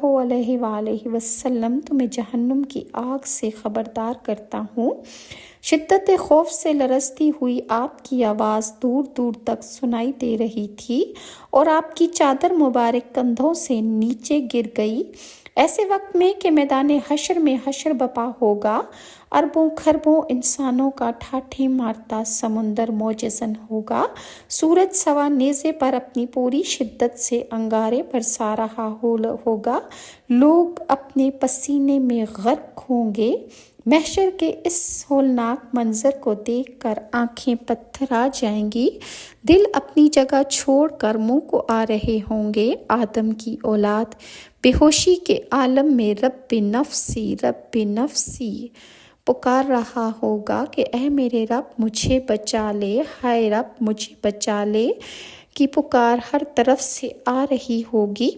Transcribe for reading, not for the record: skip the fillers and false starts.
علیہ وآلہ وسلم تمہیں جہنم کی آگ سے خبردار کرتا ہوں۔ شدت خوف سے لرزتی ہوئی آپ کی آواز دور دور تک سنائی دے رہی تھی اور آپ کی چادر مبارک کندھوں سے نیچے گر گئی۔ ایسے وقت میں کہ میدان حشر میں حشر بپا ہوگا، اربوں خربوں انسانوں کا ٹھاٹھیں مارتا سمندر موجزن ہوگا، سورج سوا نیزے پر اپنی پوری شدت سے انگارے برسا رہا ہوگا، لوگ اپنے پسینے میں غرق ہوں گے۔ محشر کے اس ہولناک منظر کو دیکھ کر آنکھیں پتھر آ جائیں گی، دل اپنی جگہ چھوڑ کر منہ کو آ رہے ہوں گے۔ آدم کی اولاد بے ہوشی کے عالم میں رب نفسی پکار رہا ہوگا کہ اے میرے رب مجھے بچا لے، ہائے رب مجھے بچا لے کی پکار ہر طرف سے آ رہی ہوگی۔